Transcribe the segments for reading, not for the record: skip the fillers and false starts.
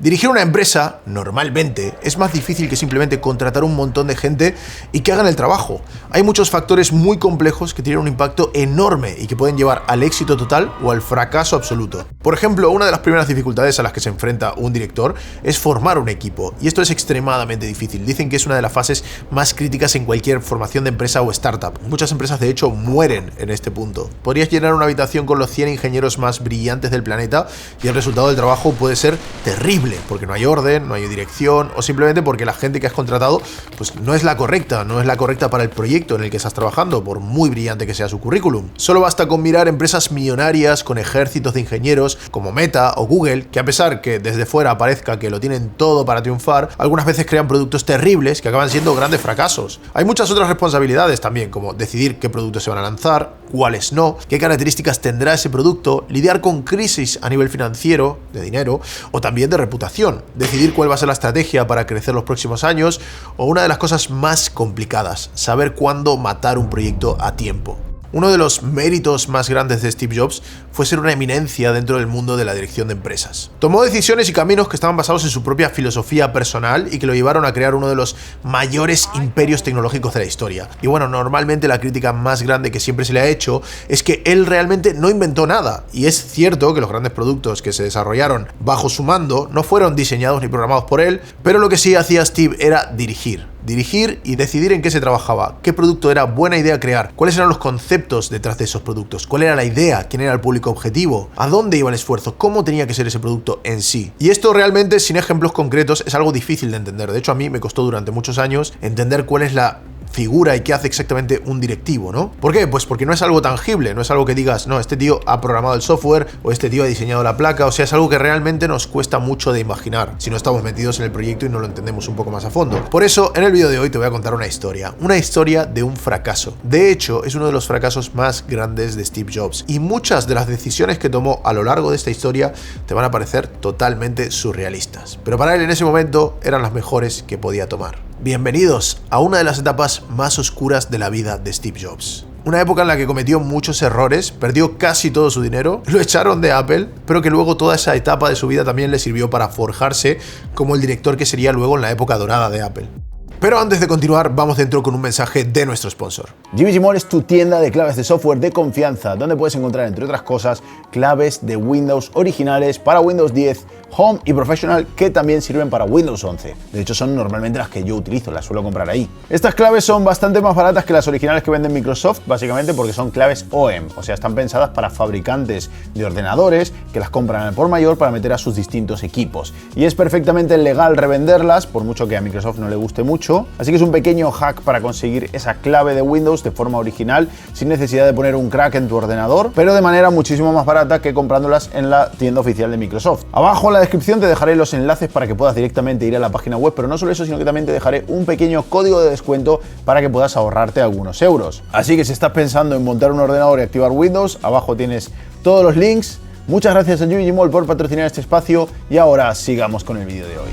Dirigir una empresa, normalmente, es más difícil que simplemente contratar un montón de gente y que hagan el trabajo. Hay muchos factores muy complejos que tienen un impacto enorme y que pueden llevar al éxito total o al fracaso absoluto. Por ejemplo, una de las primeras dificultades a las que se enfrenta un director es formar un equipo, y esto es extremadamente difícil. Dicen que es una de las fases más críticas en cualquier formación de empresa o startup. Muchas empresas, de hecho, mueren en este punto. Podrías llenar una habitación con los 100 ingenieros más brillantes del planeta y el resultado del trabajo puede ser terrible, porque no hay orden, no hay dirección, o simplemente porque la gente que has contratado pues no es la correcta para el proyecto en el que estás trabajando, por muy brillante que sea su currículum. Solo basta con mirar empresas millonarias con ejércitos de ingenieros como Meta o Google, que a pesar que desde fuera parezca que lo tienen todo para triunfar, algunas veces crean productos terribles que acaban siendo grandes fracasos. Hay muchas otras responsabilidades también, como decidir qué productos se van a lanzar, cuáles no, qué características tendrá ese producto, lidiar con crisis a nivel financiero, de dinero, o también de reputación, decidir cuál va a ser la estrategia para crecer los próximos años, o una de las cosas más complicadas, saber cuándo matar un proyecto a tiempo. Uno de los méritos más grandes de Steve Jobs fue ser una eminencia dentro del mundo de la dirección de empresas. Tomó decisiones y caminos que estaban basados en su propia filosofía personal y que lo llevaron a crear uno de los mayores imperios tecnológicos de la historia. Y bueno, normalmente la crítica más grande que siempre se le ha hecho es que él realmente no inventó nada. Y es cierto que los grandes productos que se desarrollaron bajo su mando no fueron diseñados ni programados por él, pero lo que sí hacía Steve era dirigir y decidir en qué se trabajaba, qué producto era buena idea crear, cuáles eran los conceptos detrás de esos productos, cuál era la idea, quién era el público objetivo, a dónde iba el esfuerzo, cómo tenía que ser ese producto en sí. Y esto realmente, sin ejemplos concretos, es algo difícil de entender. De hecho, a mí me costó durante muchos años entender cuál es la figura y qué hace exactamente un directivo, ¿no? ¿Por qué? Pues porque no es algo tangible, no es algo que digas, no, este tío ha programado el software o este tío ha diseñado la placa, o sea, es algo que realmente nos cuesta mucho de imaginar si no estamos metidos en el proyecto y no lo entendemos un poco más a fondo. Por eso, en el vídeo de hoy te voy a contar una historia de un fracaso. De hecho, es uno de los fracasos más grandes de Steve Jobs y muchas de las decisiones que tomó a lo largo de esta historia te van a parecer totalmente surrealistas, pero para él en ese momento eran las mejores que podía tomar. Bienvenidos a una de las etapas más oscuras de la vida de Steve Jobs. Una época en la que cometió muchos errores, perdió casi todo su dinero, lo echaron de Apple, pero que luego toda esa etapa de su vida también le sirvió para forjarse como el director que sería luego en la época dorada de Apple. Pero antes de continuar, vamos dentro con un mensaje de nuestro sponsor. GBGMall es tu tienda de claves de software de confianza, donde puedes encontrar, entre otras cosas, claves de Windows originales para Windows 10, Home y Professional, que también sirven para Windows 11. De hecho, son normalmente las que yo utilizo, las suelo comprar ahí. Estas claves son bastante más baratas que las originales que vende Microsoft, básicamente porque son claves OEM, o sea, están pensadas para fabricantes de ordenadores que las compran al por mayor para meter a sus distintos equipos. Y es perfectamente legal revenderlas, por mucho que a Microsoft no le guste mucho. Así que es un pequeño hack para conseguir esa clave de Windows de forma original, sin necesidad de poner un crack en tu ordenador, pero de manera muchísimo más barata que comprándolas en la tienda oficial de Microsoft. Abajo en la descripción te dejaré los enlaces para que puedas directamente ir a la página web, pero no solo eso, sino que también te dejaré un pequeño código de descuento para que puedas ahorrarte algunos euros. Así que si estás pensando en montar un ordenador y activar Windows, abajo tienes todos los links. Muchas gracias a GBGMall por patrocinar este espacio y ahora sigamos con el vídeo de hoy.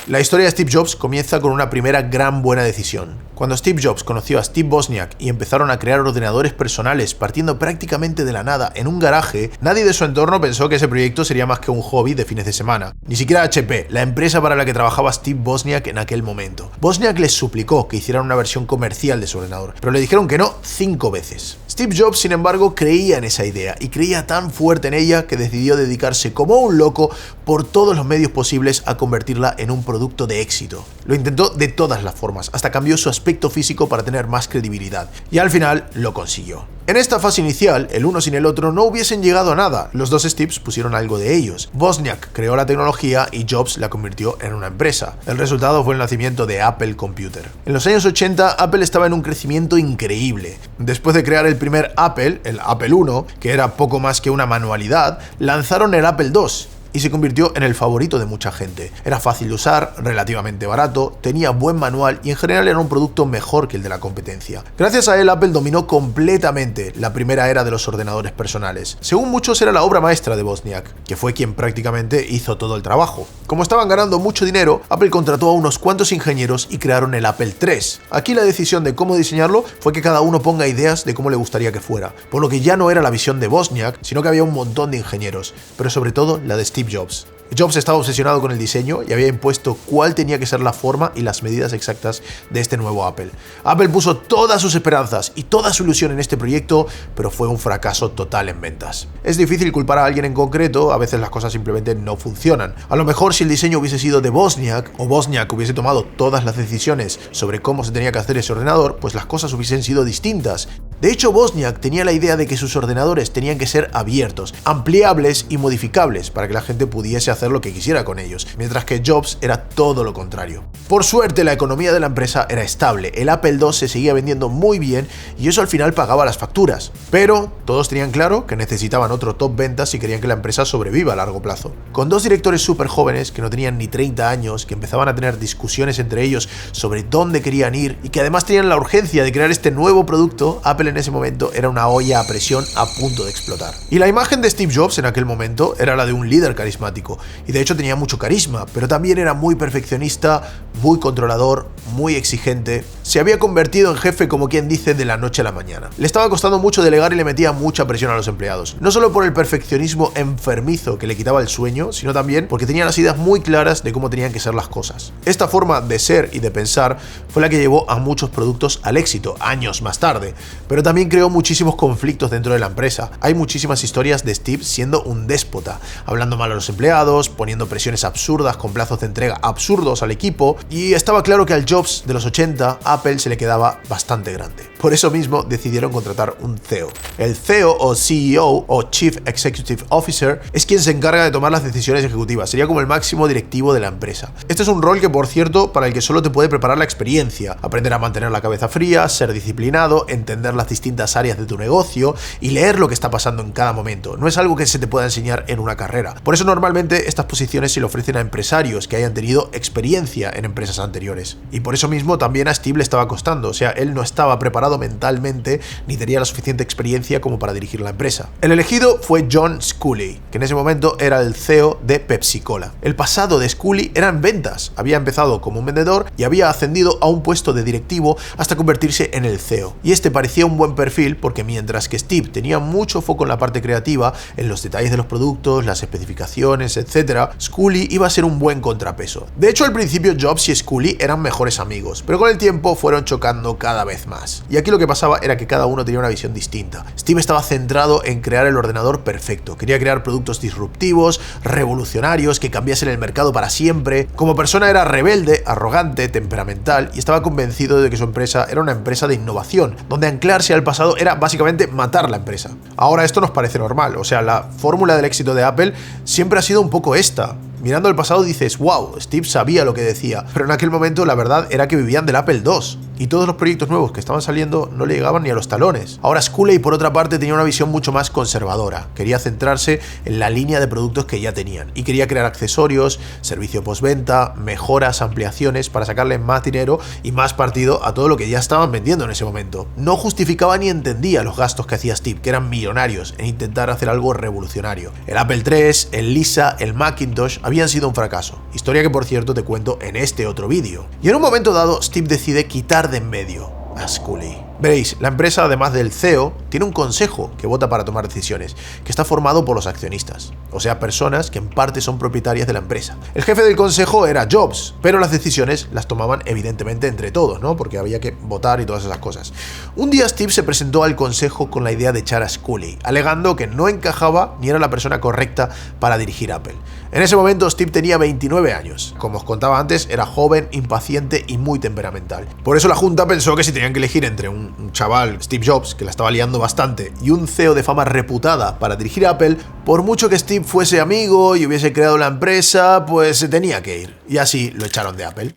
La historia de Steve Jobs comienza con una primera gran buena decisión. Cuando Steve Jobs conoció a Steve Wozniak y empezaron a crear ordenadores personales partiendo prácticamente de la nada en un garaje, nadie de su entorno pensó que ese proyecto sería más que un hobby de fines de semana. Ni siquiera HP, la empresa para la que trabajaba Steve Wozniak en aquel momento. Wozniak les suplicó que hicieran una versión comercial de su ordenador, pero le dijeron que no 5 veces. Steve Jobs, sin embargo, creía en esa idea y creía tan fuerte en ella que decidió dedicarse como un loco por todos los medios posibles a convertirla en un producto de éxito. Lo intentó de todas las formas, hasta cambió su aspecto físico para tener más credibilidad, y al final lo consiguió. En esta fase inicial, el uno sin el otro no hubiesen llegado a nada. Los dos Steves pusieron algo de ellos. Wozniak creó la tecnología y Jobs la convirtió en una empresa. El resultado fue el nacimiento de Apple Computer. En los años 80, Apple estaba en un crecimiento increíble. Después de crear el primer Apple, el Apple I, que era poco más que una manualidad, lanzaron el Apple II. y se convirtió en el favorito de mucha gente. Era fácil de usar, relativamente barato, tenía buen manual y en general era un producto mejor que el de la competencia. Gracias a él, Apple dominó completamente la primera era de los ordenadores personales. Según muchos, era la obra maestra de Wozniak, que fue quien prácticamente hizo todo el trabajo. Como estaban ganando mucho dinero, Apple contrató a unos cuantos ingenieros y crearon el Apple III. Aquí la decisión de cómo diseñarlo fue que cada uno ponga ideas de cómo le gustaría que fuera, por lo que ya no era la visión de Wozniak, sino que había un montón de ingenieros, pero sobre todo la de Steve Jobs. Jobs estaba obsesionado con el diseño y había impuesto cuál tenía que ser la forma y las medidas exactas de este nuevo Apple. Apple puso todas sus esperanzas y toda su ilusión en este proyecto, pero fue un fracaso total en ventas. Es difícil culpar a alguien en concreto, a veces las cosas simplemente no funcionan. A lo mejor si el diseño hubiese sido de Wozniak, o Wozniak hubiese tomado todas las decisiones sobre cómo se tenía que hacer ese ordenador, pues las cosas hubiesen sido distintas. De hecho, Wozniak tenía la idea de que sus ordenadores tenían que ser abiertos, ampliables y modificables para que la gente pudiese hacer lo que quisiera con ellos, mientras que Jobs era todo lo contrario. Por suerte, la economía de la empresa era estable, el Apple II se seguía vendiendo muy bien y eso al final pagaba las facturas. Pero todos tenían claro que necesitaban otro top ventas si querían que la empresa sobreviva a largo plazo. Con dos directores súper jóvenes que no tenían ni 30 años, que empezaban a tener discusiones entre ellos sobre dónde querían ir y que además tenían la urgencia de crear este nuevo producto, Apple en ese momento era una olla a presión a punto de explotar. Y la imagen de Steve Jobs en aquel momento era la de un líder carismático, y de hecho tenía mucho carisma, pero también era muy perfeccionista, muy controlador, muy exigente. Se había convertido en jefe, como quien dice, de la noche a la mañana. Le estaba costando mucho delegar y le metía mucha presión a los empleados, no solo por el perfeccionismo enfermizo que le quitaba el sueño, sino también porque tenía las ideas muy claras de cómo tenían que ser las cosas. Esta forma de ser y de pensar fue la que llevó a muchos productos al éxito, años más tarde, pero también creó muchísimos conflictos dentro de la empresa. Hay muchísimas historias de Steve siendo un déspota, hablando mal a los empleados, poniendo presiones absurdas con plazos de entrega absurdos al equipo, y estaba claro que al Jobs de los 80 Apple se le quedaba bastante grande. Por eso mismo decidieron contratar un CEO. El CEO o CEO o Chief Executive Officer es quien se encarga de tomar las decisiones ejecutivas, sería como el máximo directivo de la empresa. Este es un rol que, por cierto, para el que solo te puede preparar la experiencia, aprender a mantener la cabeza fría, ser disciplinado, entender las distintas áreas de tu negocio y leer lo que está pasando en cada momento. No es algo que se te pueda enseñar en una carrera. Por eso normalmente estas posiciones se le ofrecen a empresarios que hayan tenido experiencia en empresas anteriores. Y por eso mismo también a Steve le estaba costando, o sea, él no estaba preparado mentalmente ni tenía la suficiente experiencia como para dirigir la empresa. El elegido fue John Sculley, que en ese momento era el CEO de Pepsi Cola. El pasado de Sculley era en ventas, había empezado como un vendedor y había ascendido a un puesto de directivo hasta convertirse en el CEO. Y este parecía un buen perfil porque mientras que Steve tenía mucho foco en la parte creativa, en los detalles de los productos, las especificaciones, etc., Sculley iba a ser un buen contrapeso. De hecho, al principio Jobs y Sculley eran mejores amigos, pero con el tiempo fueron chocando cada vez más. Y aquí lo que pasaba era que cada uno tenía una visión distinta. Steve estaba centrado en crear el ordenador perfecto, quería crear productos disruptivos, revolucionarios, que cambiasen el mercado para siempre. Como persona era rebelde, arrogante, temperamental y estaba convencido de que su empresa era una empresa de innovación, donde anclarse al pasado era básicamente matar la empresa. Ahora esto nos parece normal, o sea, la fórmula del éxito de Apple siempre ha sido un poco esta. Mirando al pasado dices, wow, Steve sabía lo que decía, pero en aquel momento la verdad era que vivían del Apple II y todos los proyectos nuevos que estaban saliendo no le llegaban ni a los talones. Ahora Sculley, por otra parte, tenía una visión mucho más conservadora, quería centrarse en la línea de productos que ya tenían y quería crear accesorios, servicio postventa, mejoras, ampliaciones para sacarle más dinero y más partido a todo lo que ya estaban vendiendo en ese momento. No justificaba ni entendía los gastos que hacía Steve, que eran millonarios, en intentar hacer algo revolucionario. El Apple III, el Lisa, el Macintosh habían sido un fracaso, historia que por cierto te cuento en este otro vídeo. Y en un momento dado Steve decide quitar de en medio a Sculley. Veréis, la empresa, además del CEO, tiene un consejo que vota para tomar decisiones, que está formado por los accionistas, o sea, personas que en parte son propietarias de la empresa. El jefe del consejo era Jobs, pero las decisiones las tomaban evidentemente entre todos, ¿no? Porque había que votar y todas esas cosas. Un día Steve se presentó al consejo con la idea de echar a Sculley, alegando que no encajaba ni era la persona correcta para dirigir Apple. En ese momento Steve tenía 29 años. Como os contaba antes, era joven, impaciente y muy temperamental. Por eso la junta pensó que si tenían que elegir entre un chaval, Steve Jobs, que la estaba liando bastante, y un CEO de fama reputada para dirigir Apple, por mucho que Steve fuese amigo y hubiese creado la empresa, pues se tenía que ir. Y así lo echaron de Apple.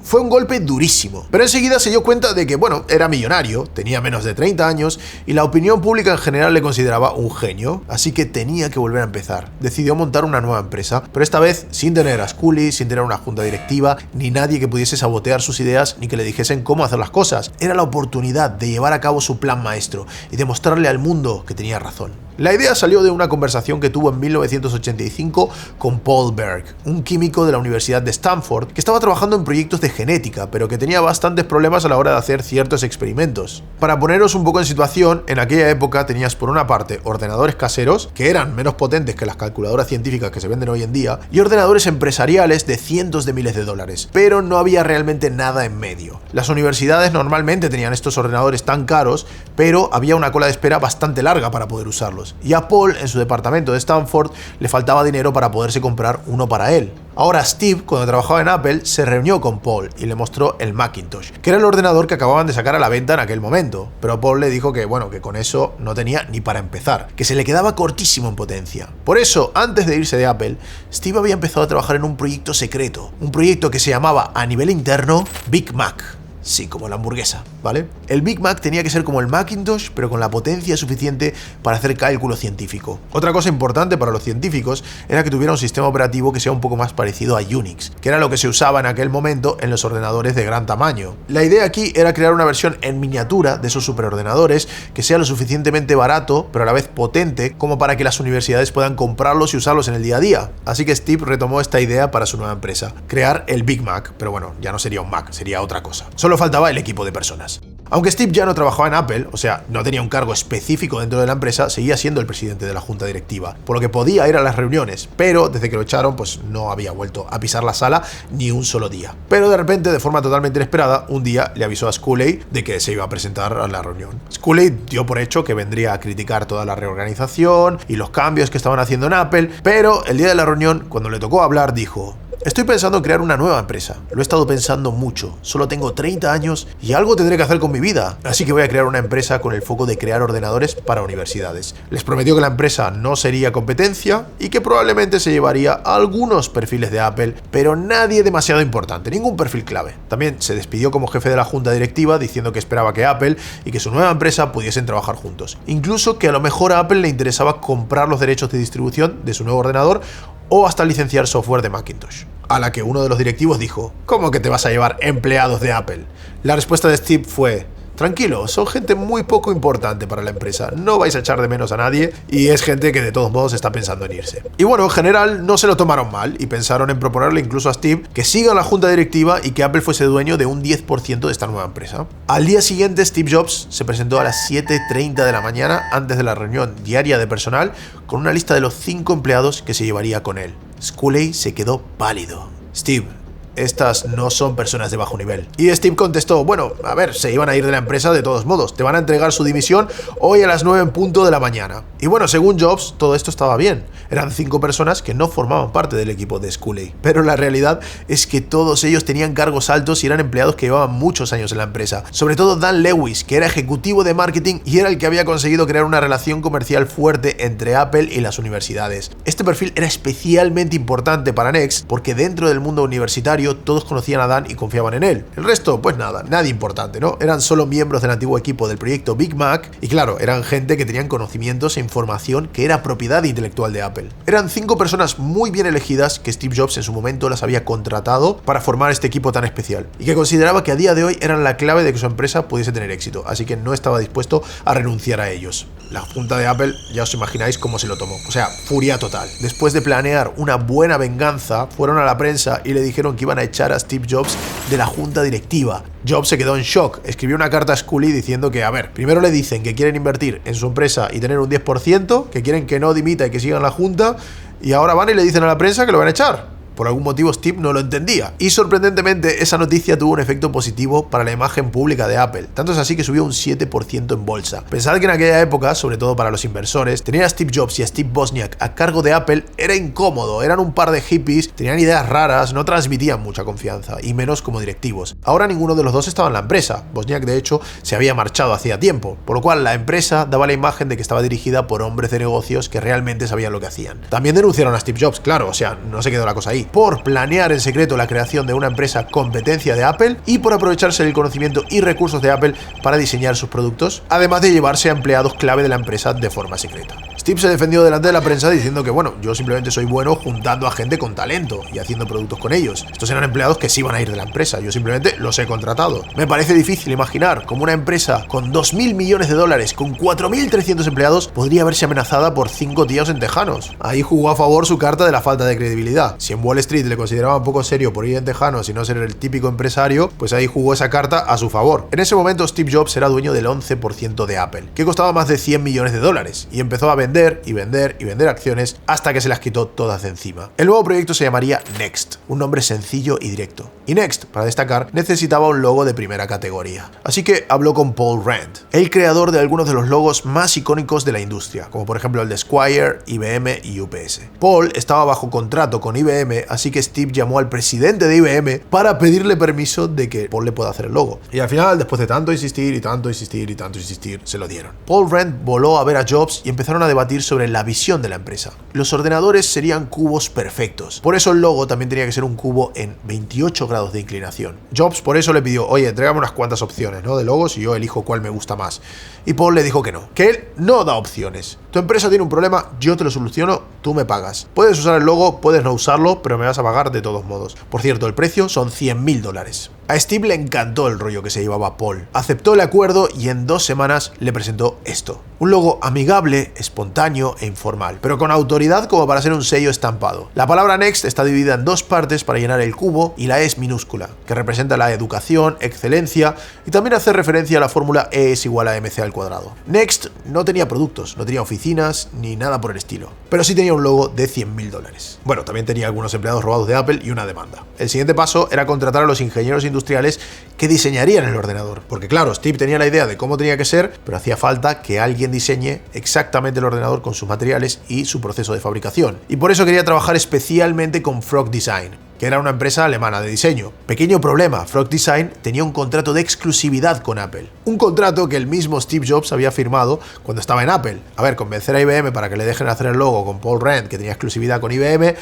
Fue un golpe durísimo, pero enseguida se dio cuenta de que, bueno, era millonario, tenía menos de 30 años y la opinión pública en general le consideraba un genio, así que tenía que volver a empezar. Decidió montar una nueva empresa, pero esta vez sin tener a Scully, sin tener una junta directiva, ni nadie que pudiese sabotear sus ideas ni que le dijesen cómo hacer las cosas. Era la oportunidad de llevar a cabo su plan maestro y demostrarle al mundo que tenía razón. La idea salió de una conversación que tuvo en 1985 con Paul Berg, un químico de la Universidad de Stanford que estaba trabajando en proyectos de genética, pero que tenía bastantes problemas a la hora de hacer ciertos experimentos. Para poneros un poco en situación, en aquella época tenías por una parte ordenadores caseros, que eran menos potentes que las calculadoras científicas que se venden hoy en día, y ordenadores empresariales de cientos de miles de dólares, pero no había realmente nada en medio. Las universidades normalmente tenían estos ordenadores tan caros, pero había una cola de espera bastante larga para poder usarlos. Y a Paul, en su departamento de Stanford, le faltaba dinero para poderse comprar uno para él. Ahora Steve, cuando trabajaba en Apple, se reunió con Paul y le mostró el Macintosh, que era el ordenador que acababan de sacar a la venta en aquel momento. Pero Paul le dijo que, bueno, que con eso no tenía ni para empezar, que se le quedaba cortísimo en potencia. Por eso, antes de irse de Apple, Steve había empezado a trabajar en un proyecto secreto, un proyecto que se llamaba a nivel interno Big Mac. Sí, como la hamburguesa, ¿vale? El Big Mac tenía que ser como el Macintosh, pero con la potencia suficiente para hacer cálculo científico. Otra cosa importante para los científicos era que tuviera un sistema operativo que sea un poco más parecido a Unix, que era lo que se usaba en aquel momento en los ordenadores de gran tamaño. La idea aquí era crear una versión en miniatura de esos superordenadores que sea lo suficientemente barato, pero a la vez potente, como para que las universidades puedan comprarlos y usarlos en el día a día. Así que Steve retomó esta idea para su nueva empresa, crear el Big Mac, pero bueno, ya no sería un Mac, sería otra cosa. Solo faltaba el equipo de personas. Aunque Steve ya no trabajaba en Apple, o sea, no tenía un cargo específico dentro de la empresa, seguía siendo el presidente de la junta directiva, por lo que podía ir a las reuniones, pero desde que lo echaron, pues no había vuelto a pisar la sala ni un solo día. Pero de repente, de forma totalmente inesperada, un día le avisó a Scully de que se iba a presentar a la reunión. Scully dio por hecho que vendría a criticar toda la reorganización y los cambios que estaban haciendo en Apple, pero el día de la reunión, cuando le tocó hablar, dijo: estoy pensando en crear una nueva empresa. Lo he estado pensando mucho. Solo tengo 30 años y algo tendré que hacer con mi vida. Así que voy a crear una empresa con el foco de crear ordenadores para universidades. Les prometió que la empresa no sería competencia y que probablemente se llevaría algunos perfiles de Apple, pero nadie demasiado importante, ningún perfil clave. También se despidió como jefe de la junta directiva diciendo que esperaba que Apple y que su nueva empresa pudiesen trabajar juntos. Incluso que a lo mejor a Apple le interesaba comprar los derechos de distribución de su nuevo ordenador o hasta licenciar software de Macintosh. A la que uno de los directivos dijo: ¿cómo que te vas a llevar empleados de Apple? La respuesta de Steve fue: tranquilo, son gente muy poco importante para la empresa, no vais a echar de menos a nadie y es gente que de todos modos está pensando en irse. Y bueno, en general no se lo tomaron mal y pensaron en proponerle incluso a Steve que siga en la junta directiva y que Apple fuese dueño de un 10% de esta nueva empresa. Al día siguiente, Steve Jobs se presentó a las 7:30 de la mañana antes de la reunión diaria de personal con una lista de los 5 empleados que se llevaría con él. Scully se quedó pálido. Steve, estas no son personas de bajo nivel. Y Steve contestó: bueno, a ver, se iban a ir de la empresa de todos modos, te van a entregar su dimisión hoy a las 9 en punto de la mañana. Y bueno, según Jobs, todo esto estaba bien. Eran 5 personas que no formaban parte del equipo de Scully. Pero la realidad es que todos ellos tenían cargos altos y eran empleados que llevaban muchos años en la empresa. Sobre todo Dan Lewis, que era ejecutivo de marketing y era el que había conseguido crear una relación comercial fuerte entre Apple y las universidades. Este perfil era especialmente importante para Next porque dentro del mundo universitario todos conocían a Dan y confiaban en él. El resto, pues nada, nadie importante, ¿no? Eran solo miembros del antiguo equipo del proyecto Big Mac y claro, eran gente que tenían conocimientos e información que era propiedad intelectual de Apple. Eran 5 personas muy bien elegidas que Steve Jobs en su momento las había contratado para formar este equipo tan especial y que consideraba que a día de hoy eran la clave de que su empresa pudiese tener éxito, así que no estaba dispuesto a renunciar a ellos. La junta de Apple, ya os imagináis cómo se lo tomó, o sea, furia total. Después de planear una buena venganza, fueron a la prensa y le dijeron que iban a echar a Steve Jobs de la junta directiva. Jobs se quedó en shock, escribió una carta a Scully diciendo que, a ver, primero le dicen que quieren invertir en su empresa y tener un 10%, que quieren que no dimita y que siga en la junta, y ahora van y le dicen a la prensa que lo van a echar. Por algún motivo Steve no lo entendía. Y sorprendentemente esa noticia tuvo un efecto positivo para la imagen pública de Apple. Tanto es así que subió un 7% en bolsa. Pensad que en aquella época, sobre todo para los inversores, tener a Steve Jobs y a Steve Wozniak a cargo de Apple era incómodo. Eran un par de hippies, tenían ideas raras, no transmitían mucha confianza, y menos como directivos. Ahora ninguno de los dos estaba en la empresa. Wozniak de hecho se había marchado hacía tiempo, por lo cual la empresa daba la imagen de que estaba dirigida por hombres de negocios que realmente sabían lo que hacían. También denunciaron a Steve Jobs, claro, o sea, no se quedó la cosa ahí. sí, por planear en secreto la creación de una empresa competencia de Apple y por aprovecharse del conocimiento y recursos de Apple para diseñar sus productos, además de llevarse a empleados clave de la empresa de forma secreta. Steve se defendió delante de la prensa diciendo que bueno, yo simplemente soy bueno juntando a gente con talento y haciendo productos con ellos. Estos eran empleados que sí iban a ir de la empresa, yo simplemente los he contratado. Me parece difícil imaginar cómo una empresa con 2.000 millones de dólares, con 4.300 empleados, podría verse amenazada por 5 tíos en tejanos. Ahí jugó a favor su carta de la falta de credibilidad. Si en Wall Street le consideraban poco serio por ir en tejanos y no ser el típico empresario, pues ahí jugó esa carta a su favor. En ese momento Steve Jobs era dueño del 11% de Apple, que costaba más de 100 millones de dólares, y empezó a vender y vender acciones hasta que se las quitó todas de encima. El nuevo proyecto se llamaría Next, un nombre sencillo y directo. Y Next, para destacar, necesitaba un logo de primera categoría. Así que habló con Paul Rand, el creador de algunos de los logos más icónicos de la industria, como por ejemplo el de Squire, IBM y UPS. Paul estaba bajo contrato con IBM, así que Steve llamó al presidente de IBM para pedirle permiso de que Paul le pueda hacer el logo. Y al final, después de tanto insistir y tanto insistir y tanto insistir, se lo dieron. Paul Rand voló a ver a Jobs y empezaron a debatir sobre la visión de la empresa. Los ordenadores serían cubos perfectos. Por eso el logo también tenía que ser un cubo en 28 grados de inclinación. Jobs por eso le pidió, oye, tráigame unas cuantas opciones, ¿no?, de logos y yo elijo cuál me gusta más. Y Paul le dijo que no, que él no da opciones. Tu empresa tiene un problema, yo te lo soluciono, tú me pagas. Puedes usar el logo, puedes no usarlo, pero me vas a pagar de todos modos. Por cierto, el precio son $100.000. A Steve le encantó el rollo que se llevaba Paul. Aceptó el acuerdo y en 2 semanas le presentó esto. Un logo amigable, espontáneo e informal, pero con autoridad como para ser un sello estampado. La palabra Next está dividida en 2 partes para llenar el cubo y la E es minúscula, que representa la educación, excelencia y también hace referencia a la fórmula E es igual a mc al cuadrado. Next no tenía productos, no tenía oficinas ni nada por el estilo, pero sí tenía un logo de $100.000. Bueno, también tenía algunos empleados robados de Apple y una demanda. El siguiente paso era contratar a los ingenieros industriales que diseñarían el ordenador. Porque claro, Steve tenía la idea de cómo tenía que ser, pero hacía falta que alguien diseñe exactamente el ordenador con sus materiales y su proceso de fabricación. Y por eso quería trabajar especialmente con Frog Design, que era una empresa alemana de diseño. Pequeño problema, Frog Design tenía un contrato de exclusividad con Apple. Un contrato que el mismo Steve Jobs había firmado cuando estaba en Apple. A ver, convencer a IBM para que le dejen hacer el logo con Paul Rand, que tenía exclusividad con IBM,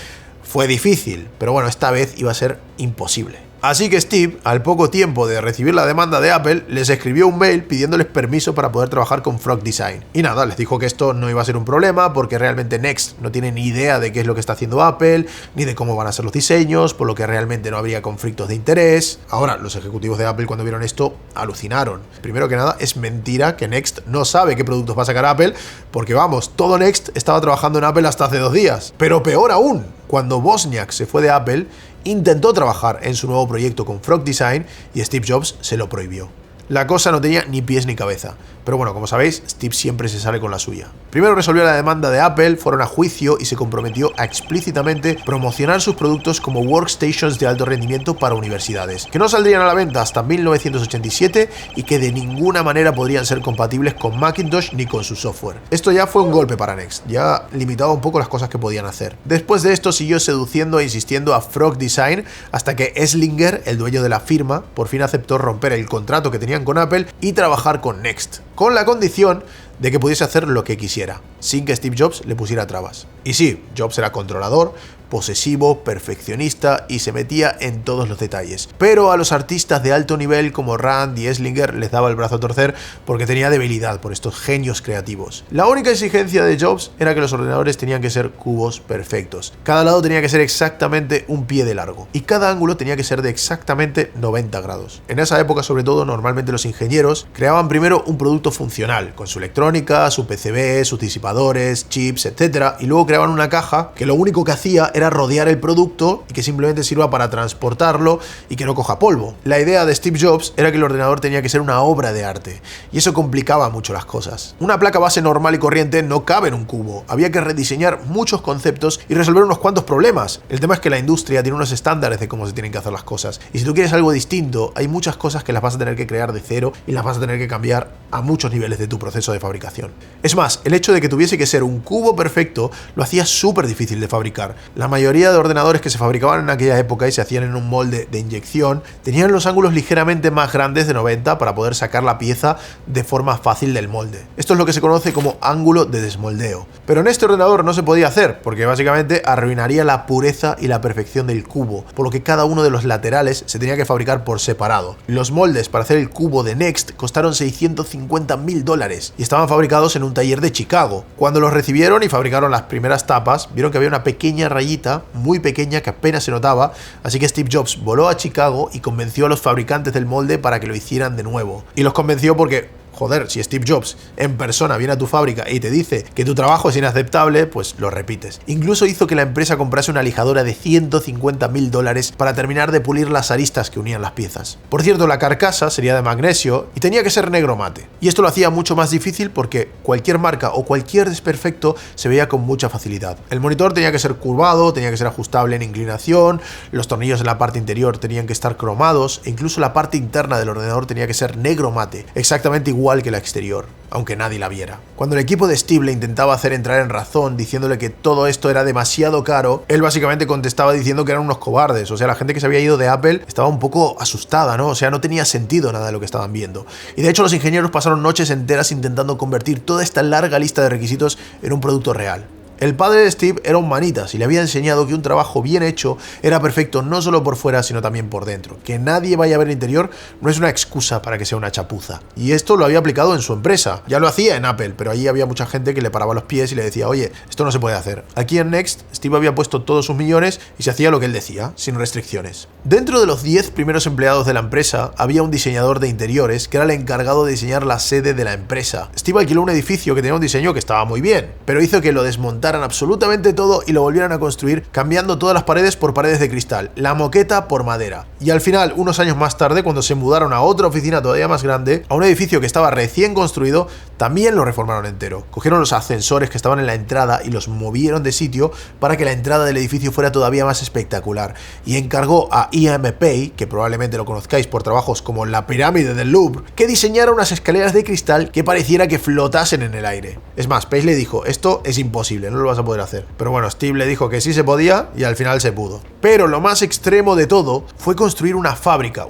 fue difícil, pero bueno, esta vez iba a ser imposible. Así que Steve, al poco tiempo de recibir la demanda de Apple, les escribió un mail pidiéndoles permiso para poder trabajar con Frog Design. Y nada, les dijo que esto no iba a ser un problema porque realmente Next no tiene ni idea de qué es lo que está haciendo Apple, ni de cómo van a ser los diseños, por lo que realmente no habría conflictos de interés. Ahora, los ejecutivos de Apple cuando vieron esto alucinaron. Primero que nada, es mentira que Next no sabe qué productos va a sacar Apple, porque vamos, todo Next estaba trabajando en Apple hasta hace 2 días. Pero peor aún, cuando Wozniak se fue de Apple, intentó trabajar en su nuevo proyecto con Frog Design y Steve Jobs se lo prohibió. La cosa no tenía ni pies ni cabeza. Pero bueno, como sabéis, Steve siempre se sale con la suya. Primero resolvió la demanda de Apple, fueron a juicio y se comprometió a explícitamente promocionar sus productos como workstations de alto rendimiento para universidades, que no saldrían a la venta hasta 1987 y que de ninguna manera podrían ser compatibles con Macintosh ni con su software. Esto ya fue un golpe para Next, ya limitaba un poco las cosas que podían hacer. Después de esto siguió seduciendo e insistiendo a Frog Design hasta que Eslinger, el dueño de la firma, por fin aceptó romper el contrato que tenían con Apple y trabajar con Next, con la condición de que pudiese hacer lo que quisiera, sin que Steve Jobs le pusiera trabas. Y sí, Jobs era controlador, posesivo, perfeccionista y se metía en todos los detalles. Pero a los artistas de alto nivel como Rand y Eslinger les daba el brazo a torcer porque tenía debilidad por estos genios creativos. La única exigencia de Jobs era que los ordenadores tenían que ser cubos perfectos. Cada lado tenía que ser exactamente un pie de largo y cada ángulo tenía que ser de exactamente 90 grados. En esa época, sobre todo, normalmente los ingenieros creaban primero un producto funcional, con su electrónica, su PCB, sus disipadores, chips, etc. Y luego creaban una caja que lo único que hacía era rodear el producto y que simplemente sirva para transportarlo y que no coja polvo. La idea de Steve Jobs era que el ordenador tenía que ser una obra de arte y eso complicaba mucho las cosas. Una placa base normal y corriente no cabe en un cubo, había que rediseñar muchos conceptos y resolver unos cuantos problemas. El tema es que la industria tiene unos estándares de cómo se tienen que hacer las cosas y si tú quieres algo distinto, hay muchas cosas que las vas a tener que crear de cero y las vas a tener que cambiar a muchos niveles de tu proceso de fabricación. Es más, el hecho de que tuviese que ser un cubo perfecto lo hacía súper difícil de fabricar. La mayoría de ordenadores que se fabricaban en aquella época y se hacían en un molde de inyección tenían los ángulos ligeramente más grandes de 90 para poder sacar la pieza de forma fácil del molde. Esto es lo que se conoce como ángulo de desmoldeo. Pero en este ordenador no se podía hacer porque básicamente arruinaría la pureza y la perfección del cubo, por lo que cada uno de los laterales se tenía que fabricar por separado. Los moldes para hacer el cubo de Next costaron $650.000 y estaban fabricados en un taller de Chicago. Cuando los recibieron y fabricaron las primeras tapas, vieron que había una pequeña rayita, muy pequeña, que apenas se notaba, así que Steve Jobs voló a Chicago y convenció a los fabricantes del molde para que lo hicieran de nuevo. Y los convenció porque, joder, si Steve Jobs en persona viene a tu fábrica y te dice que tu trabajo es inaceptable, pues lo repites. Incluso hizo que la empresa comprase una lijadora de $150.000 para terminar de pulir las aristas que unían las piezas. Por cierto, la carcasa sería de magnesio y tenía que ser negro mate. Y esto lo hacía mucho más difícil porque cualquier marca o cualquier desperfecto se veía con mucha facilidad. El monitor tenía que ser curvado, tenía que ser ajustable en inclinación, los tornillos en la parte interior tenían que estar cromados e incluso la parte interna del ordenador tenía que ser negro mate, exactamente igual que la exterior, aunque nadie la viera. Cuando el equipo de Steve le intentaba hacer entrar en razón diciéndole que todo esto era demasiado caro, él básicamente contestaba diciendo que eran unos cobardes. O sea, la gente que se había ido de Apple estaba un poco asustada, ¿no? O sea, no tenía sentido nada de lo que estaban viendo. Y de hecho los ingenieros pasaron noches enteras intentando convertir toda esta larga lista de requisitos en un producto real. El padre de Steve era un manitas y le había enseñado que un trabajo bien hecho era perfecto no solo por fuera sino también por dentro. Que nadie vaya a ver el interior no es una excusa para que sea una chapuza. Y esto lo había aplicado en su empresa. Ya lo hacía en Apple, pero allí había mucha gente que le paraba los pies y le decía, oye, esto no se puede hacer. Aquí en Next, Steve había puesto todos sus millones y se hacía lo que él decía, sin restricciones. Dentro de los 10 primeros empleados de la empresa había un diseñador de interiores que era el encargado de diseñar la sede de la empresa. Steve alquiló un edificio que tenía un diseño que estaba muy bien, pero hizo que lo desmontaran absolutamente todo y lo volvieran a construir, cambiando todas las paredes por paredes de cristal, la moqueta por madera. Y al final, unos años más tarde, cuando se mudaron a otra oficina todavía más grande, a un edificio que estaba recién construido, también lo reformaron entero. Cogieron los ascensores que estaban en la entrada y los movieron de sitio para que la entrada del edificio fuera todavía más espectacular. Y encargó a Ian Pei, que probablemente lo conozcáis por trabajos como la pirámide del Louvre, que diseñara unas escaleras de cristal que pareciera que flotasen en el aire. Es más, Pei le dijo, esto es imposible, no lo vas a poder hacer. Pero bueno, Steve le dijo que sí se podía y al final se pudo. Pero lo más extremo de todo fue construir una fábrica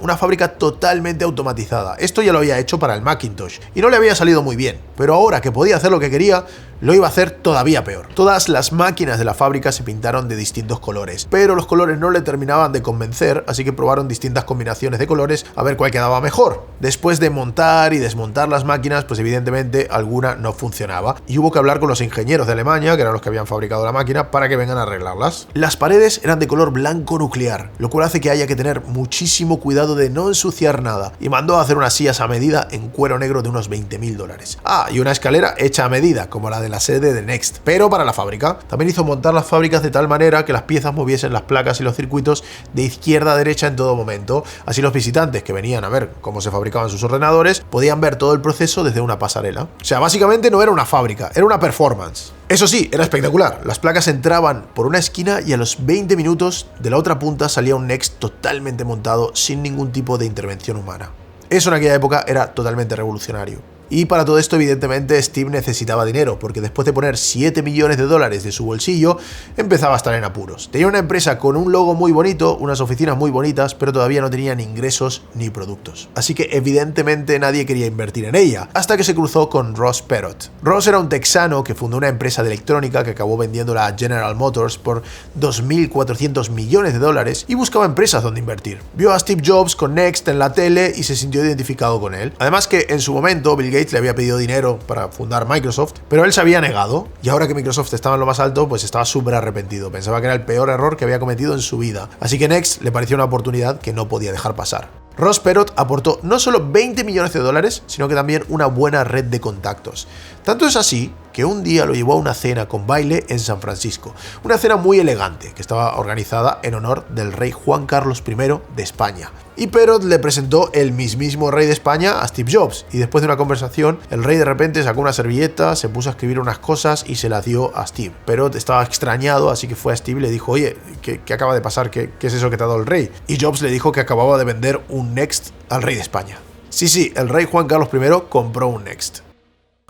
totalmente automatizada. Esto ya lo había hecho para el Macintosh y no le había salido muy bien, pero ahora que podía hacer lo que quería, lo iba a hacer todavía peor. Todas las máquinas de la fábrica se pintaron de distintos colores, pero los colores no le terminaban de convencer, así que probaron distintas combinaciones de colores a ver cuál quedaba mejor. Después de montar y desmontar las máquinas, pues evidentemente alguna no funcionaba y hubo que hablar con los ingenieros de Alemania, que eran los que habían fabricado la máquina, para que vengan a arreglarlas. Las paredes eran de color blanco nuclear, lo cual hace que haya que tener muchísimo cuidado de no ensuciar nada, y mandó a hacer unas sillas a medida en cuero negro de unos $20.000. Ah, y una escalera hecha a medida, como la de la sede de Next, pero para la fábrica. También hizo montar las fábricas de tal manera que las piezas moviesen las placas y los circuitos de izquierda a derecha en todo momento. Así los visitantes que venían a ver cómo se fabricaban sus ordenadores podían ver todo el proceso desde una pasarela. O sea, básicamente no era una fábrica, era una performance. Eso sí, era espectacular. Las placas entraban por una esquina y a los 20 minutos de la otra punta salía un Next totalmente montado sin ningún tipo de intervención humana. Eso en aquella época era totalmente revolucionario. Y para todo esto, evidentemente, Steve necesitaba dinero, porque después de poner $7 millones de su bolsillo, empezaba a estar en apuros. Tenía una empresa con un logo muy bonito, unas oficinas muy bonitas, pero todavía no tenía ni ingresos ni productos. Así que evidentemente nadie quería invertir en ella, hasta que se cruzó con Ross Perot. Ross era un texano que fundó una empresa de electrónica que acabó vendiéndola a General Motors por $2.400 millones y buscaba empresas donde invertir. Vio a Steve Jobs con Next en la tele y se sintió identificado con él. Además que en su momento Bill Gates le había pedido dinero para fundar Microsoft, pero él se había negado, y ahora que Microsoft estaba en lo más alto, pues estaba súper arrepentido. Pensaba que era el peor error que había cometido en su vida. Así que Next le pareció una oportunidad que no podía dejar pasar. Ross Perot aportó no solo $20 millones, sino que también una buena red de contactos. Tanto es así que un día lo llevó a una cena con baile en San Francisco. Una cena muy elegante que estaba organizada en honor del rey Juan Carlos I de España. Y Perot le presentó el mismísimo rey de España a Steve Jobs. Y después de una conversación, el rey de repente sacó una servilleta, se puso a escribir unas cosas y se las dio a Steve. Perot estaba extrañado, así que fue a Steve y le dijo, oye, ¿qué acaba de pasar? ¿Qué es eso que te ha dado el rey? Y Jobs le dijo que acababa de vender un Next al rey de España. Sí, el rey Juan Carlos I compró un Next.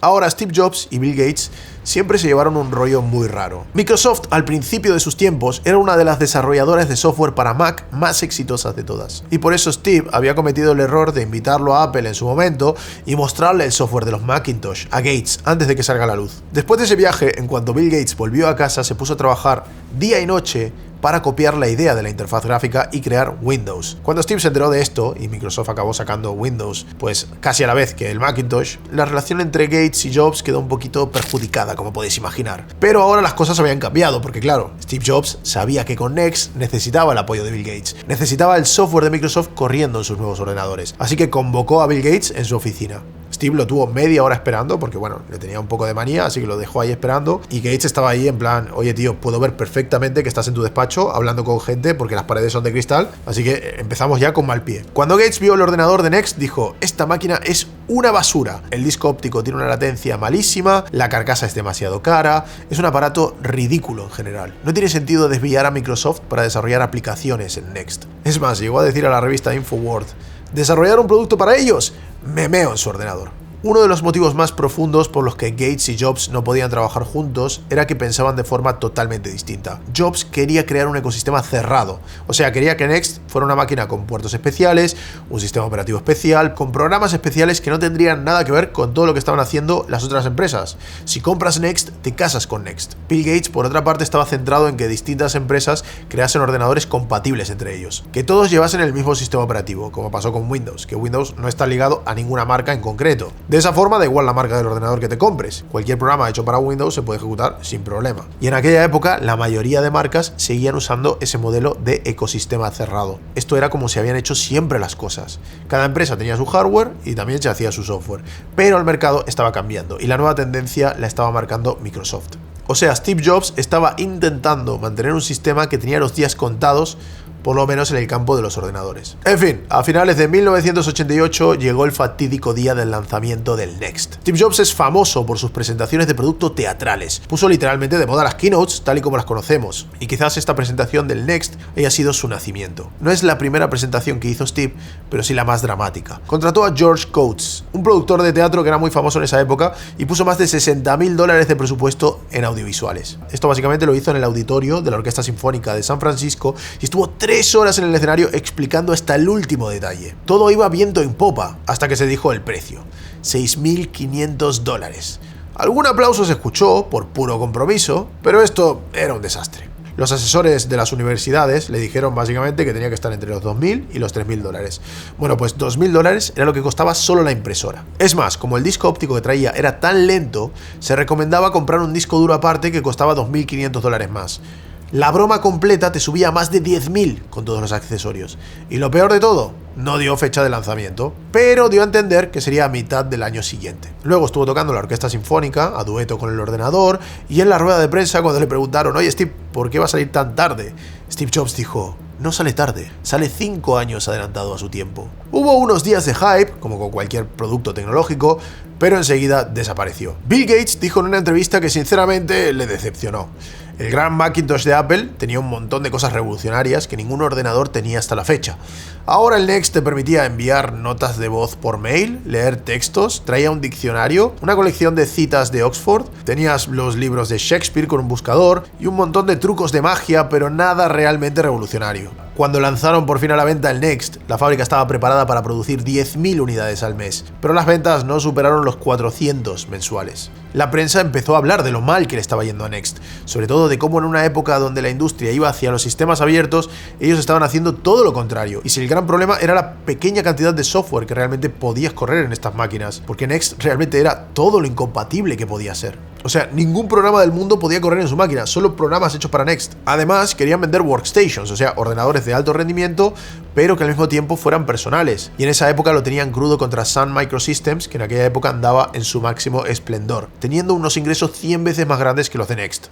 Ahora Steve Jobs y Bill Gates siempre se llevaron un rollo muy raro. Microsoft, al principio de sus tiempos, era una de las desarrolladoras de software para Mac más exitosas de todas. Y por eso Steve había cometido el error de invitarlo a Apple en su momento y mostrarle el software de los Macintosh a Gates antes de que salga a la luz. Después de ese viaje, en cuanto Bill Gates volvió a casa, se puso a trabajar día y noche para copiar la idea de la interfaz gráfica y crear Windows. Cuando Steve se enteró de esto, y Microsoft acabó sacando Windows pues casi a la vez que el Macintosh, la relación entre Gates y Jobs quedó un poquito perjudicada, como podéis imaginar. Pero ahora las cosas habían cambiado, porque claro, Steve Jobs sabía que con Next necesitaba el apoyo de Bill Gates, necesitaba el software de Microsoft corriendo en sus nuevos ordenadores, así que convocó a Bill Gates en su oficina. Steve lo tuvo media hora esperando porque, bueno, le tenía un poco de manía, así que lo dejó ahí esperando. Y Gates estaba ahí en plan, oye tío, puedo ver perfectamente que estás en tu despacho hablando con gente porque las paredes son de cristal, así que empezamos ya con mal pie. Cuando Gates vio el ordenador de Next, dijo, esta máquina es una basura. El disco óptico tiene una latencia malísima, la carcasa es demasiado cara, es un aparato ridículo en general. No tiene sentido desviar a Microsoft para desarrollar aplicaciones en Next. Es más, llegó a decir a la revista InfoWord, ¿desarrollar un producto para ellos? Me meo en su ordenador. Uno de los motivos más profundos por los que Gates y Jobs no podían trabajar juntos era que pensaban de forma totalmente distinta. Jobs quería crear un ecosistema cerrado, o sea, quería que Next fuera una máquina con puertos especiales, un sistema operativo especial, con programas especiales que no tendrían nada que ver con todo lo que estaban haciendo las otras empresas. Si compras Next, te casas con Next. Bill Gates, por otra parte, estaba centrado en que distintas empresas creasen ordenadores compatibles entre ellos, que todos llevasen el mismo sistema operativo, como pasó con Windows, que Windows no está ligado a ninguna marca en concreto. De esa forma da igual la marca del ordenador que te compres, cualquier programa hecho para Windows se puede ejecutar sin problema. Y en aquella época la mayoría de marcas seguían usando ese modelo de ecosistema cerrado. Esto era como se habían hecho siempre las cosas. Cada empresa tenía su hardware y también se hacía su software, pero el mercado estaba cambiando y la nueva tendencia la estaba marcando Microsoft. O sea, Steve Jobs estaba intentando mantener un sistema que tenía los días contados, por lo menos en el campo de los ordenadores. En fin, a finales de 1988 llegó el fatídico día del lanzamiento del Next. Steve Jobs es famoso por sus presentaciones de producto teatrales. Puso literalmente de moda las keynotes tal y como las conocemos, y quizás esta presentación del Next haya sido su nacimiento. No es la primera presentación que hizo Steve, pero sí la más dramática. Contrató a George Coates, un productor de teatro que era muy famoso en esa época, y puso más de $60.000 de presupuesto en audiovisuales. Esto básicamente lo hizo en el auditorio de la Orquesta Sinfónica de San Francisco y estuvo 3 horas en el escenario explicando hasta el último detalle. Todo iba viento en popa hasta que se dijo el precio: $6.500. Algún aplauso se escuchó por puro compromiso, pero esto era un desastre. Los asesores de las universidades le dijeron básicamente que tenía que estar entre los $2.000 y los $3.000. Bueno, pues $2.000 era lo que costaba solo la impresora. Es más, como el disco óptico que traía era tan lento, se recomendaba comprar un disco duro aparte que costaba $2.500 más. La broma completa te subía a más de 10.000 con todos los accesorios. Y lo peor de todo, no dio fecha de lanzamiento, pero dio a entender que sería a mitad del año siguiente. Luego estuvo tocando la Orquesta Sinfónica, a dueto con el ordenador, y en la rueda de prensa cuando le preguntaron, oye Steve, ¿por qué va a salir tan tarde? Steve Jobs dijo, no sale tarde, sale 5 años adelantado a su tiempo. Hubo unos días de hype, como con cualquier producto tecnológico, pero enseguida desapareció. Bill Gates dijo en una entrevista que sinceramente le decepcionó. El gran Macintosh de Apple tenía un montón de cosas revolucionarias que ningún ordenador tenía hasta la fecha. Ahora el Next te permitía enviar notas de voz por mail, leer textos, traía un diccionario, una colección de citas de Oxford, tenías los libros de Shakespeare con un buscador y un montón de trucos de magia, pero nada realmente revolucionario. Cuando lanzaron por fin a la venta el Next, la fábrica estaba preparada para producir 10.000 unidades al mes, pero las ventas no superaron los 400 mensuales. La prensa empezó a hablar de lo mal que le estaba yendo a Next, sobre todo de cómo en una época donde la industria iba hacia los sistemas abiertos, ellos estaban haciendo todo lo contrario, y si el gran problema era la pequeña cantidad de software que realmente podías correr en estas máquinas, porque Next realmente era todo lo incompatible que podía ser. O sea, ningún programa del mundo podía correr en su máquina, solo programas hechos para Next. Además, querían vender workstations, o sea, ordenadores de alto rendimiento, pero que al mismo tiempo fueran personales. Y en esa época lo tenían crudo contra Sun Microsystems, que en aquella época andaba en su máximo esplendor, teniendo unos ingresos 100 veces más grandes que los de Next.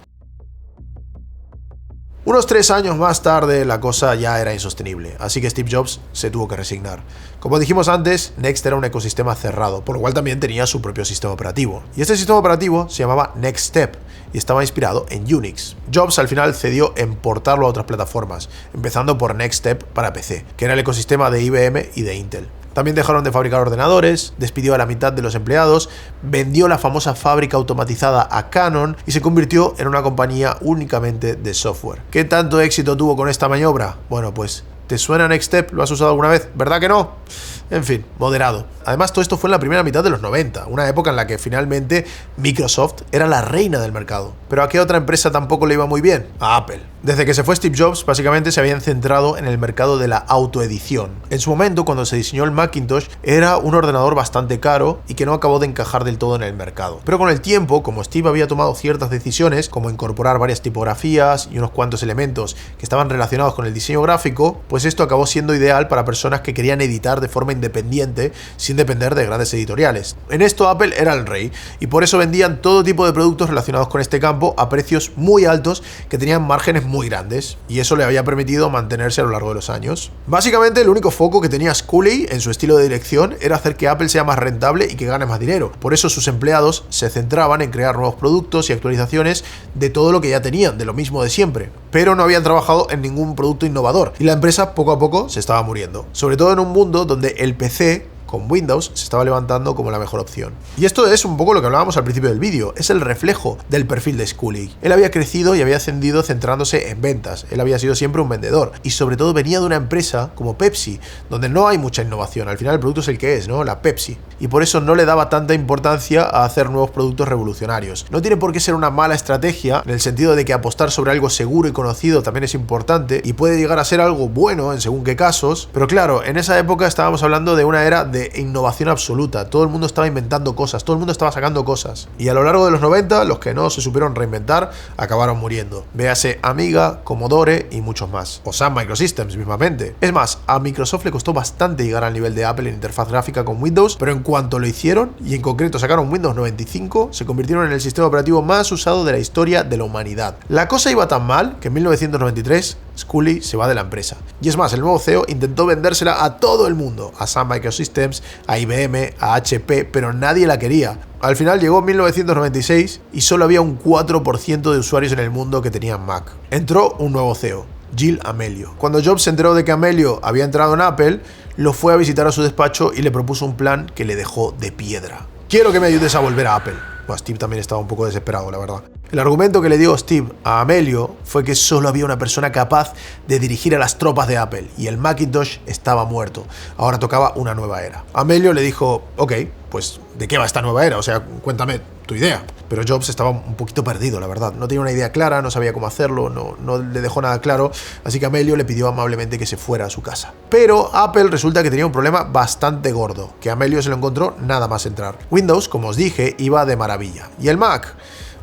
Unos 3 años más tarde la cosa ya era insostenible, así que Steve Jobs se tuvo que resignar. Como dijimos antes, Next era un ecosistema cerrado, por lo cual también tenía su propio sistema operativo. Y este sistema operativo se llamaba Next Step y estaba inspirado en Unix. Jobs al final cedió en portarlo a otras plataformas, empezando por Next Step para PC, que era el ecosistema de IBM y de Intel. También dejaron de fabricar ordenadores, despidió a la mitad de los empleados, vendió la famosa fábrica automatizada a Canon y se convirtió en una compañía únicamente de software. ¿Qué tanto éxito tuvo con esta maniobra? Bueno, pues ¿te suena Nextstep? ¿Lo has usado alguna vez? ¿Verdad que no? En fin, moderado. Además, todo esto fue en la primera mitad de los 90, una época en la que finalmente Microsoft era la reina del mercado. ¿Pero a qué otra empresa tampoco le iba muy bien? A Apple. Desde que se fue Steve Jobs, básicamente se habían centrado en el mercado de la autoedición. En su momento, cuando se diseñó el Macintosh, era un ordenador bastante caro y que no acabó de encajar del todo en el mercado. Pero con el tiempo, como Steve había tomado ciertas decisiones, como incorporar varias tipografías y unos cuantos elementos que estaban relacionados con el diseño gráfico, pues esto acabó siendo ideal para personas que querían editar de forma independiente, sin depender de grandes editoriales. En esto Apple era el rey, y por eso vendían todo tipo de productos relacionados con este campo a precios muy altos que tenían márgenes muy grandes, y eso le había permitido mantenerse a lo largo de los años. Básicamente, el único foco que tenía Sculley en su estilo de dirección era hacer que Apple sea más rentable y que gane más dinero. Por eso sus empleados se centraban en crear nuevos productos y actualizaciones de todo lo que ya tenían, de lo mismo de siempre. Pero no habían trabajado en ningún producto innovador, y la empresa poco a poco se estaba muriendo. Sobre todo en un mundo donde el PC con Windows se estaba levantando como la mejor opción. Y esto es un poco lo que hablábamos al principio del vídeo, es el reflejo del perfil de Sculley. Él había crecido y había ascendido centrándose en ventas, él había sido siempre un vendedor, y sobre todo venía de una empresa como Pepsi, donde no hay mucha innovación, al final el producto es el que es, ¿no? La Pepsi. Y por eso no le daba tanta importancia a hacer nuevos productos revolucionarios. No tiene por qué ser una mala estrategia, en el sentido de que apostar sobre algo seguro y conocido también es importante, y puede llegar a ser algo bueno en según qué casos, pero claro, en esa época estábamos hablando de una era de innovación absoluta, todo el mundo estaba inventando cosas, todo el mundo estaba sacando cosas, y a lo largo de los 90 los que no se supieron reinventar acabaron muriendo. Véase Amiga, Commodore y muchos más, o Sun Microsystems mismamente. Es más, a Microsoft le costó bastante llegar al nivel de Apple en interfaz gráfica con Windows, pero en cuanto lo hicieron, y en concreto sacaron Windows 95, se convirtieron en el sistema operativo más usado de la historia de la humanidad. La cosa iba tan mal que en 1993 Sculley se va de la empresa. Y es más, el nuevo CEO intentó vendérsela a todo el mundo, a Sun Microsystems, a IBM, a HP, pero nadie la quería. Al final llegó 1996 y solo había un 4% de usuarios en el mundo que tenían Mac. Entró un nuevo CEO, Gil Amelio. Cuando Jobs se enteró de que Amelio había entrado en Apple, lo fue a visitar a su despacho y le propuso un plan que le dejó de piedra. Quiero que me ayudes a volver a Apple. Bueno, Steve también estaba un poco desesperado, la verdad. El argumento que le dio Steve a Amelio fue que solo había una persona capaz de dirigir a las tropas de Apple y el Macintosh estaba muerto. Ahora tocaba una nueva era. Amelio le dijo, ok, pues ¿de qué va esta nueva era? O sea, cuéntame tu idea. Pero Jobs estaba un poquito perdido, la verdad. No tenía una idea clara, no sabía cómo hacerlo, no le dejó nada claro, así que Amelio le pidió amablemente que se fuera a su casa. Pero Apple resulta que tenía un problema bastante gordo, que Amelio se lo encontró nada más entrar. Windows, como os dije, iba de maravilla. ¿Y el Mac?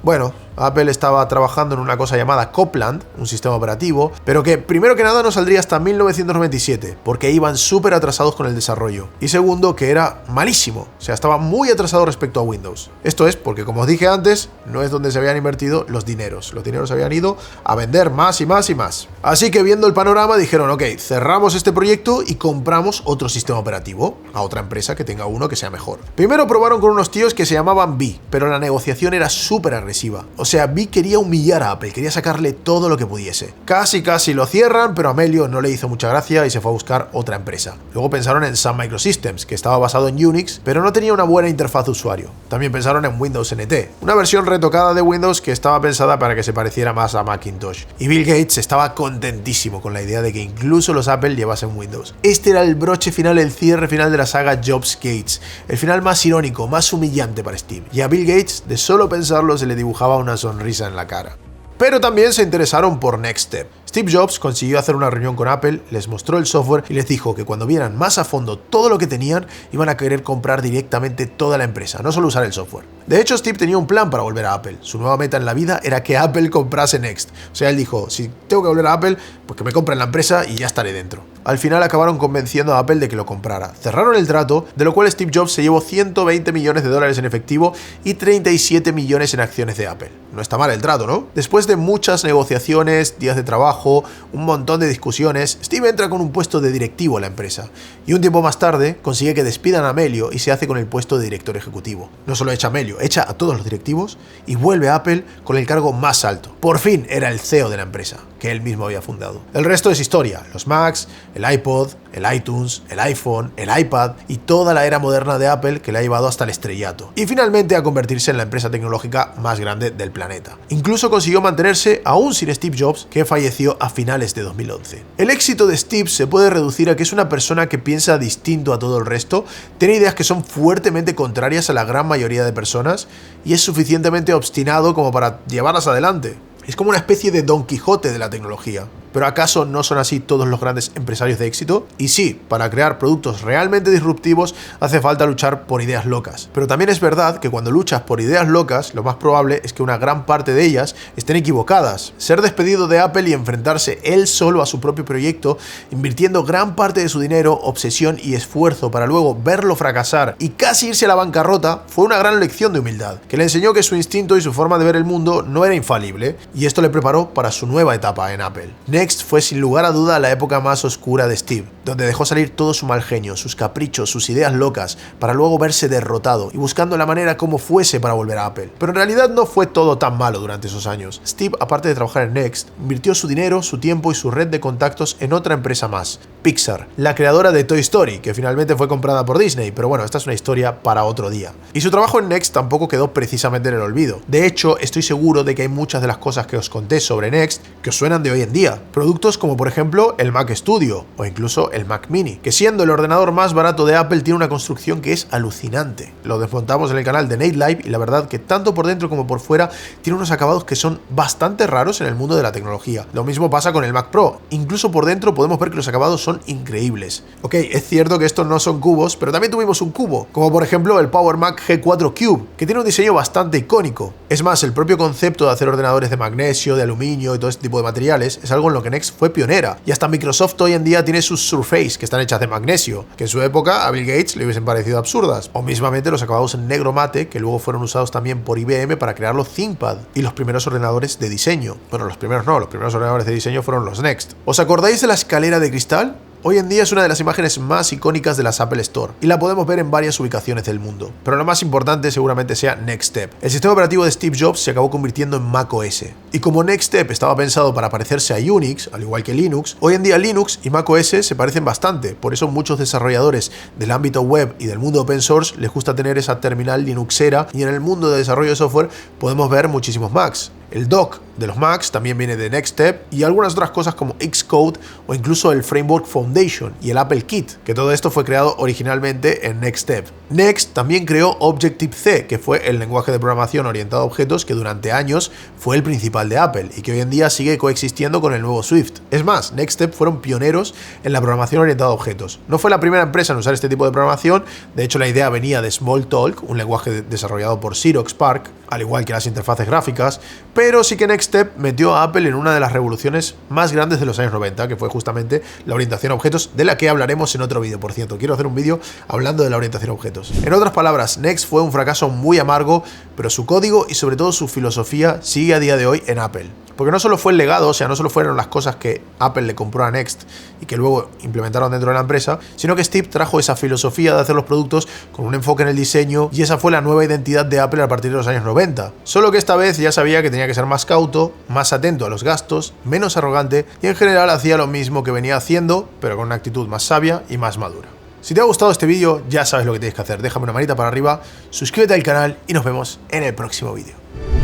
Bueno, Apple estaba trabajando en una cosa llamada Copland, un sistema operativo, pero que primero que nada no saldría hasta 1997, porque iban súper atrasados con el desarrollo. Y segundo, que era malísimo, o sea, estaba muy atrasado respecto a Windows. Esto es porque, como os dije antes, no es donde se habían invertido los dineros. Los dineros habían ido a vender más y más y más. Así que viendo el panorama dijeron, ok, cerramos este proyecto y compramos otro sistema operativo a otra empresa que tenga uno que sea mejor. Primero probaron con unos tíos que se llamaban Vi, pero la negociación era súper agresiva. O sea, Vi quería humillar a Apple, quería sacarle todo lo que pudiese. Casi lo cierran, pero Amelio no le hizo mucha gracia y se fue a buscar otra empresa. Luego pensaron en Sun Microsystems, que estaba basado en Unix, pero no tenía una buena interfaz de usuario. También pensaron en Windows NT, una versión retocada de Windows que estaba pensada para que se pareciera más a Macintosh. Y Bill Gates estaba contentísimo con la idea de que incluso los Apple llevasen Windows. Este era el broche final, el cierre final de la saga Jobs-Gates, el final más irónico, más humillante para Steve. Y a Bill Gates, de solo pensarlo, se le dibujaba una sonrisa en la cara. Pero también se interesaron por Nextstep. Steve Jobs consiguió hacer una reunión con Apple, les mostró el software y les dijo que cuando vieran más a fondo todo lo que tenían, iban a querer comprar directamente toda la empresa, no solo usar el software. De hecho, Steve tenía un plan para volver a Apple. Su nueva meta en la vida era que Apple comprase Next. O sea, él dijo, si tengo que volver a Apple, pues que me compren la empresa y ya estaré dentro. Al final acabaron convenciendo a Apple de que lo comprara. Cerraron el trato, de lo cual Steve Jobs se llevó $120 millones en efectivo y 37 millones en acciones de Apple. No está mal el trato, ¿no? Después de muchas negociaciones, días de trabajo, un montón de discusiones, Steve entra con un puesto de directivo en la empresa. Y un tiempo más tarde consigue que despidan a Amelio y se hace con el puesto de director ejecutivo. No solo echa a Amelio, echa a todos los directivos y vuelve a Apple con el cargo más alto. Por fin era el CEO de la empresa, que él mismo había fundado. El resto es historia. Los Macs, el iPod, el iTunes, el iPhone, el iPad y toda la era moderna de Apple que le ha llevado hasta el estrellato. Y finalmente a convertirse en la empresa tecnológica más grande del planeta. Incluso consiguió mantenerse aún sin Steve Jobs, que falleció a finales de 2011. El éxito de Steve se puede reducir a que es una persona que piensa distinto a todo el resto, tiene ideas que son fuertemente contrarias a la gran mayoría de personas y es suficientemente obstinado como para llevarlas adelante. Es como una especie de Don Quijote de la tecnología. ¿Pero acaso no son así todos los grandes empresarios de éxito? Y sí, para crear productos realmente disruptivos hace falta luchar por ideas locas. Pero también es verdad que cuando luchas por ideas locas, lo más probable es que una gran parte de ellas estén equivocadas. Ser despedido de Apple y enfrentarse él solo a su propio proyecto, invirtiendo gran parte de su dinero, obsesión y esfuerzo para luego verlo fracasar y casi irse a la bancarrota, fue una gran lección de humildad, que le enseñó que su instinto y su forma de ver el mundo no era infalible, y esto le preparó para su nueva etapa en Apple. Next fue sin lugar a duda la época más oscura de Steve, donde dejó salir todo su mal genio, sus caprichos, sus ideas locas, para luego verse derrotado y buscando la manera como fuese para volver a Apple. Pero en realidad no fue todo tan malo durante esos años. Steve, aparte de trabajar en Next, invirtió su dinero, su tiempo y su red de contactos en otra empresa más, Pixar, la creadora de Toy Story, que finalmente fue comprada por Disney, pero bueno, esta es una historia para otro día. Y su trabajo en Next tampoco quedó precisamente en el olvido. De hecho, estoy seguro de que hay muchas de las cosas que os conté sobre Next que os suenan de hoy en día. Productos como por ejemplo el Mac Studio o incluso el Mac Mini, que siendo el ordenador más barato de Apple tiene una construcción que es alucinante. Lo desmontamos en el canal de Nate Live y la verdad que tanto por dentro como por fuera tiene unos acabados que son bastante raros en el mundo de la tecnología. Lo mismo pasa con el Mac Pro. Incluso por dentro podemos ver que los acabados son increíbles. Ok, es cierto que estos no son cubos, pero también tuvimos un cubo, como por ejemplo el Power Mac G4 Cube, que tiene un diseño bastante icónico. Es más, el propio concepto de hacer ordenadores de magnesio, de aluminio y todo este tipo de materiales es algo en lo que Next fue pionera. Y hasta Microsoft hoy en día tiene sus Surface, que están hechas de magnesio, que en su época a Bill Gates le hubiesen parecido absurdas. O mismamente los acabados en negro mate, que luego fueron usados también por IBM para crear los ThinkPad y los primeros ordenadores de diseño. Bueno, los primeros no, los primeros ordenadores de diseño fueron los Next. ¿Os acordáis de la escalera de cristal? Hoy en día es una de las imágenes más icónicas de las Apple Store y la podemos ver en varias ubicaciones del mundo. Pero lo más importante seguramente sea Next Step. El sistema operativo de Steve Jobs se acabó convirtiendo en macOS. Y como Next Step estaba pensado para parecerse a Unix, al igual que Linux, hoy en día Linux y macOS se parecen bastante. Por eso muchos desarrolladores del ámbito web y del mundo open source les gusta tener esa terminal linuxera, y en el mundo de desarrollo de software podemos ver muchísimos Macs. El dock de los Macs también viene de Next Step y algunas otras cosas como Xcode o incluso el Framework Foundation y el Apple Kit, que todo esto fue creado originalmente en Next Step. Next también creó Objective-C, que fue el lenguaje de programación orientado a objetos que durante años fue el principal de Apple y que hoy en día sigue coexistiendo con el nuevo Swift. Es más, Next Step fueron pioneros en la programación orientada a objetos. No fue la primera empresa en usar este tipo de programación, de hecho la idea venía de Smalltalk, un lenguaje desarrollado por Xerox PARC, al igual que las interfaces gráficas, pero sí que Next Step metió a Apple en una de las revoluciones más grandes de los años 90, que fue justamente la orientación a objetos, de la que hablaremos en otro vídeo, por cierto. Quiero hacer un vídeo hablando de la orientación a objetos. En otras palabras, Next fue un fracaso muy amargo, pero su código y sobre todo su filosofía sigue a día de hoy en Apple. Porque no solo fue el legado, o sea, no solo fueron las cosas que Apple le compró a Next y que luego implementaron dentro de la empresa, sino que Steve trajo esa filosofía de hacer los productos con un enfoque en el diseño, y esa fue la nueva identidad de Apple a partir de los años 90. Solo que esta vez ya sabía que tenía que ser más cauto, más atento a los gastos, menos arrogante, y en general hacía lo mismo que venía haciendo, pero con una actitud más sabia y más madura. Si te ha gustado este vídeo, ya sabes lo que tienes que hacer. Déjame una manita para arriba, suscríbete al canal y nos vemos en el próximo vídeo.